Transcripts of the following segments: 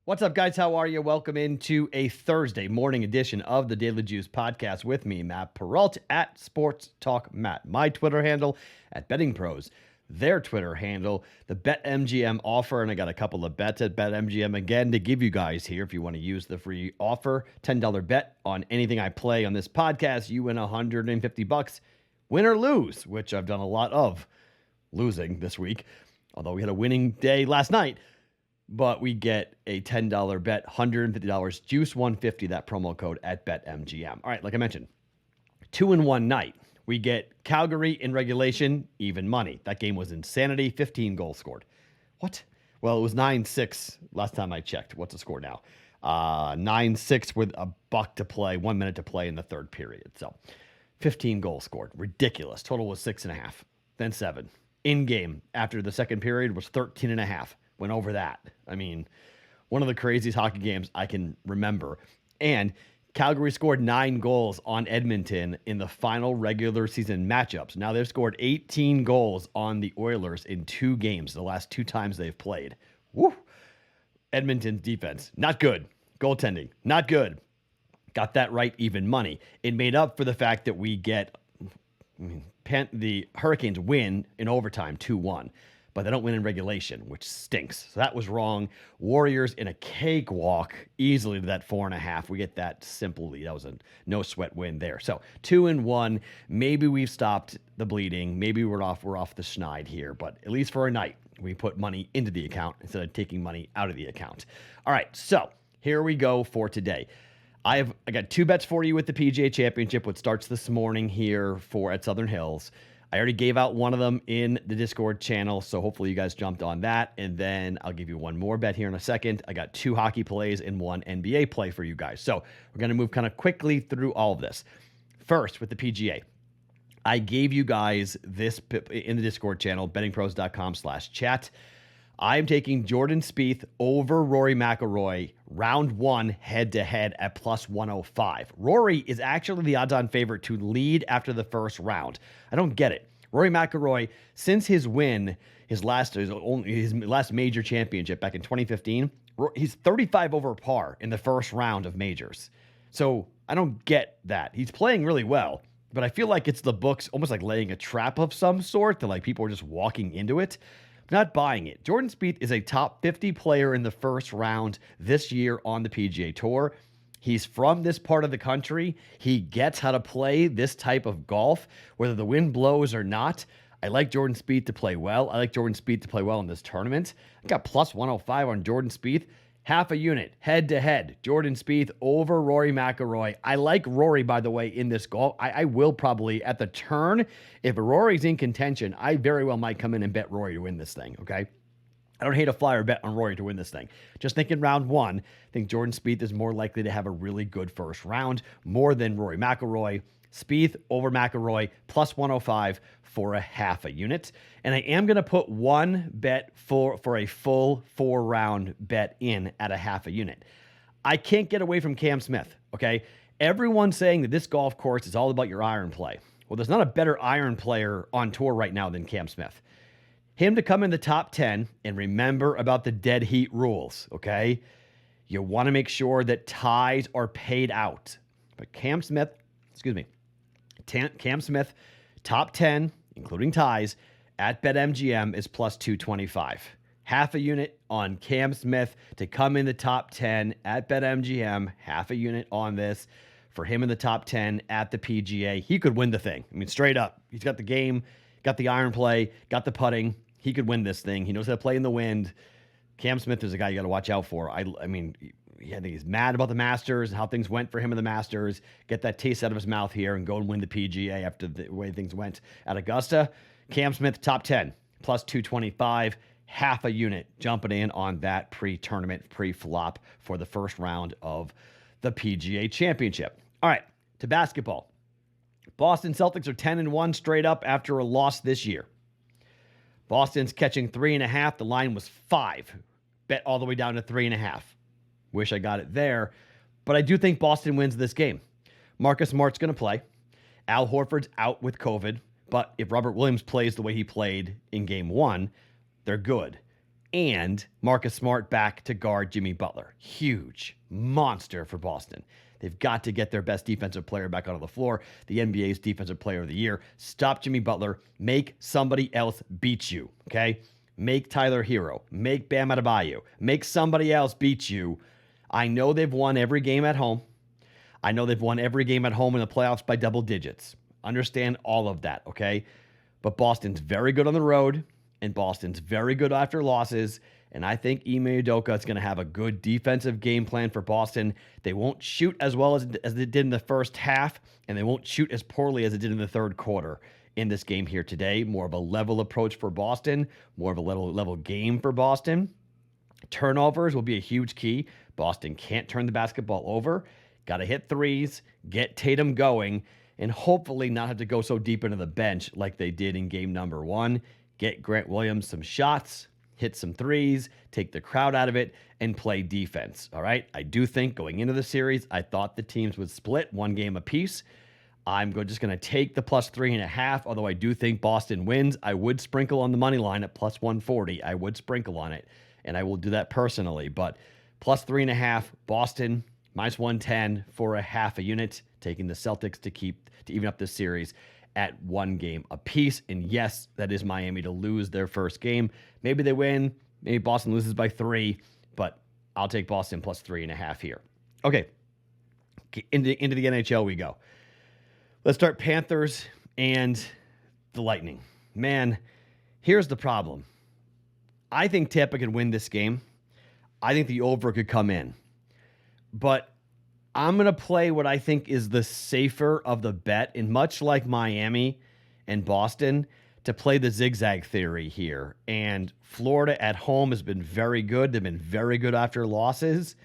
What's up, guys? How are you? Welcome into a Thursday morning edition of the Daily Juice podcast with me, Matt Perrault at Sports Talk Matt. My Twitter handle at BettingPros, their Twitter handle, the BetMGM offer, and I got a couple of bets at BetMGM again to give you guys here if you want to use the free offer. $10 bet on anything I play on this podcast. You win $150, win or lose, which I've done a lot of losing this week, although we had a winning day last night. But we get a $10 bet, $150, juice 150, that promo code at BetMGM. All right, like I mentioned, 2-in-1 night. We get Calgary in regulation, even money. That game was insanity, 15 goals scored. What? Well, it was 9-6 last time I checked. What's the score now? 9-6 with a buck to play, 1 minute to play in the third period. So 15 goals scored. Ridiculous. Total was 6.5, then 7. In game after the second period was 13.5. Went over that. I mean, one of the craziest hockey games I can remember. And Calgary scored 9 goals on Edmonton in the final regular season matchups. Now they've scored 18 goals on the Oilers in 2 games, the last 2 times they've played. Woo! Edmonton's defense, not good. Goaltending, not good. Got that right, even money. It made up for the fact that we get the Hurricanes win in overtime 2-1. But they don't win in regulation, which stinks. So that was wrong. Warriors in a cakewalk, easily to that 4.5. We get that simple lead. That was a no sweat win there. So 2-1. Maybe we've stopped the bleeding. Maybe we're off the schneid here. But at least for a night, we put money into the account instead of taking money out of the account. All right, so here we go for today. I got 2 bets for you with the PGA Championship, which starts this morning here at Southern Hills. I already gave out one of them in the Discord channel, so hopefully you guys jumped on that. And then I'll give you one more bet here in a second. I got 2 hockey plays and 1 NBA play for you guys. So we're going to move kind of quickly through all of this. First, with the PGA, I gave you guys this in the Discord channel, bettingpros.com/chat. I'm taking Jordan Spieth over Rory McIlroy round 1 head-to-head at plus 105. Rory is actually the odds-on favorite to lead after the first round. I don't get it. Rory McIlroy, since his win, his last major championship back in 2015, he's 35 over par in the first round of majors. So I don't get that. He's playing really well, but I feel like it's the books almost like laying a trap of some sort that like people are just walking into it. Not buying it. Jordan Spieth is a top 50 player in the first round this year on the PGA Tour. He's from this part of the country. He gets how to play this type of golf, whether the wind blows or not. I like Jordan Spieth to play well. I like Jordan Spieth to play well in this tournament. I got plus 105 on Jordan Spieth. Half a unit, head-to-head. Jordan Spieth over Rory McIlroy. I like Rory, by the way, in this golf. I will probably, at the turn, if Rory's in contention, I very well might come in and bet Rory to win this thing, okay? I don't hate a flyer bet on Rory to win this thing. Just thinking round 1, I think Jordan Spieth is more likely to have a really good first round, more than Rory McIlroy. Spieth over McIlroy, plus 105 for a half a unit. And I am going to put 1 bet for a full 4-round bet in at a half a unit. I can't get away from Cam Smith, okay? Everyone's saying that this golf course is all about your iron play. Well, there's not a better iron player on tour right now than Cam Smith. Him to come in the top 10, and remember about the dead heat rules, okay? You want to make sure that ties are paid out. But Cam Smith, top 10, including ties, at BetMGM is plus 225. Half a unit on Cam Smith to come in the top 10 at BetMGM. Half a unit on this for him in the top 10 at the PGA. He could win the thing. I mean, straight up. He's got the game, got the iron play, got the putting. He could win this thing. He knows how to play in the wind. Cam Smith is a guy you got to watch out for. I mean, I think he's mad about the Masters and how things went for him in the Masters. Get that taste out of his mouth here and go and win the PGA after the way things went at Augusta. Cam Smith, top 10, plus 225, half a unit jumping in on that pre-tournament, pre-flop for the first round of the PGA Championship. All right, to basketball. Boston Celtics are 10-1 straight up after a loss this year. Boston's catching 3.5. The line was 5. Bet all the way down to 3.5. Wish I got it there. But I do think Boston wins this game. Marcus Smart's going to play. Al Horford's out with COVID. But if Robert Williams plays the way he played in game 1, they're good. and Marcus Smart back to guard Jimmy Butler. Huge monster for Boston. They've got to get their best defensive player back onto the floor, the NBA's defensive player of the year. Stop Jimmy Butler. Make somebody else beat you, okay? Make Tyler Hero. Make Bam Adebayo. Make somebody else beat you. I know they've won every game at home. I know they've won every game at home in the playoffs by double digits. Understand all of that, okay? But Boston's very good on the road, and Boston's very good after losses. And I think Ime Udoka is going to have a good defensive game plan for Boston. They won't shoot as well as they did in the first half, and they won't shoot as poorly as it did in the third quarter in this game here today. More of a level approach for Boston, more of a level game for Boston. Turnovers will be a huge key. Boston can't turn the basketball over. Got to hit threes, get Tatum going, and hopefully not have to go so deep into the bench like they did in game number 1. Get Grant Williams some shots, hit some threes, take the crowd out of it, and play defense. All right. I do think going into the series, I thought the teams would split 1 game apiece. I'm just going to take the plus 3.5, although I do think Boston wins. I would sprinkle on the money line at plus 140. I would sprinkle on it, and I will do that personally. But plus 3.5, Boston, minus 110 for a half a unit, taking the Celtics to even up this series at 1 game apiece. And yes, that is Miami to lose their first game. Maybe they win. Maybe Boston loses by 3, but I'll take Boston plus 3.5 here. Okay, into the NHL we go. Let's start Panthers and the Lightning. Man, here's the problem. I think Tampa could win this game. I think the over could come in. But I'm going to play what I think is the safer of the bet, and much like Miami and Boston, to play the zigzag theory here. And Florida at home has been very good. They've been very good after losses.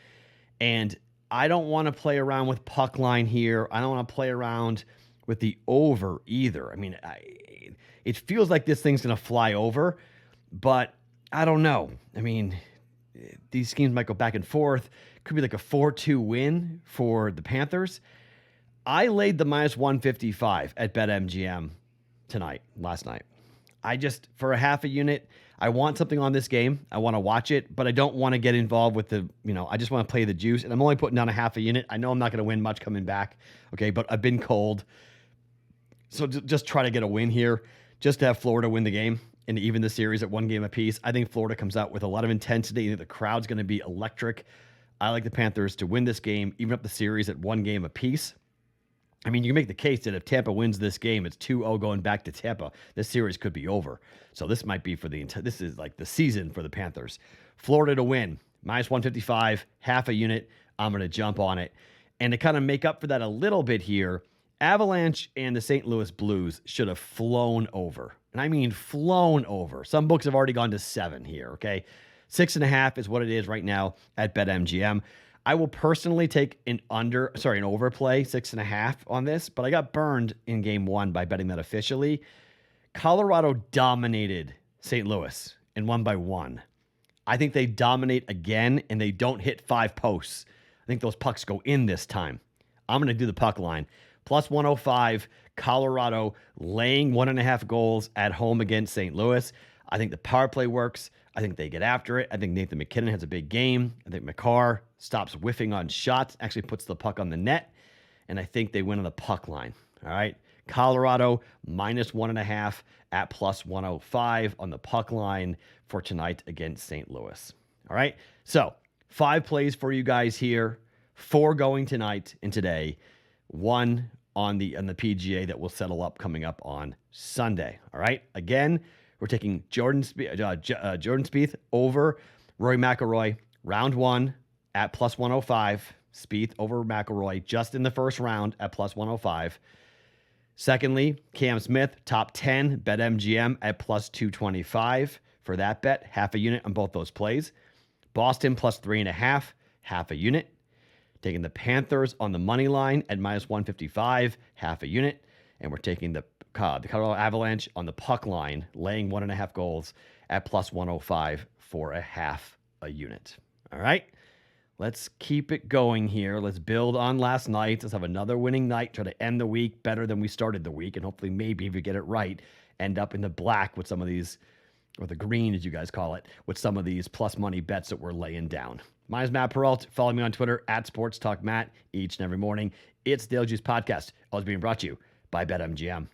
And I don't want to play around with puck line here. I don't want to play around with the over either. I mean, it feels like this thing's going to fly over, but I don't know. I mean, these schemes might go back and forth. Could be like a 4-2 win for the Panthers. I laid the minus 155 at BetMGM last night. For a half a unit, I want something on this game. I want to watch it, but I don't want to get involved with I just want to play the juice, and I'm only putting down a half a unit. I know I'm not going to win much coming back, okay, but I've been cold. So just try to get a win here, just to have Florida win the game and even the series at 1 game apiece. I think Florida comes out with a lot of intensity. I think the crowd's going to be electric. I like the Panthers to win this game, even up the series at 1 game apiece. I mean, you can make the case that if Tampa wins this game, it's 2-0 going back to Tampa. This series could be over. So this might be this is like the season for the Panthers. Florida to win, minus 155, half a unit. I'm going to jump on it. And to kind of make up for that a little bit here, Avalanche and the St. Louis Blues should have flown over. And I mean flown over. Some books have already gone to 7 here, okay? 6.5 is what it is right now at BetMGM. I will personally take an overplay 6.5 on this, but I got burned in game 1 by betting that officially. Colorado dominated St. Louis and won by 1. I think they dominate again, and they don't hit 5 posts. I think those pucks go in this time. I'm going to do the puck line. Plus 105, Colorado laying 1.5 goals at home against St. Louis. I think the power play works. I think they get after it. I think Nathan McKinnon has a big game. I think McCarr stops whiffing on shots, actually puts the puck on the net, and I think they win on the puck line. All right. Colorado minus 1.5 at plus 105 on the puck line for tonight against St. Louis. All right. So 5 plays for you guys here. 4 going tonight and today. 1 on the PGA that will settle up coming up on Sunday. All right. Again, we're taking Jordan Spieth over Rory McIlroy, round 1 at plus 105. Spieth over McIlroy just in the first round at plus 105. Secondly, Cam Smith, top 10, BetMGM at plus 225 for that bet. Half a unit on both those plays. Boston plus 3.5, half a unit. Taking the Panthers on the money line at minus 155, half a unit. And we're taking the Colorado Avalanche on the puck line, laying 1.5 goals at plus 105 for a half a unit. All right, let's keep it going here. Let's build on last night. Let's have another winning night. Try to end the week better than we started the week. And hopefully maybe if we get it right, end up in the black with some of these or the green, as you guys call it, with some of these plus money bets that we're laying down. Mine is Matt Perrault. Follow me on Twitter at Sports Talk Matt each and every morning. It's Daily Juice Podcast, always being brought to you by BetMGM.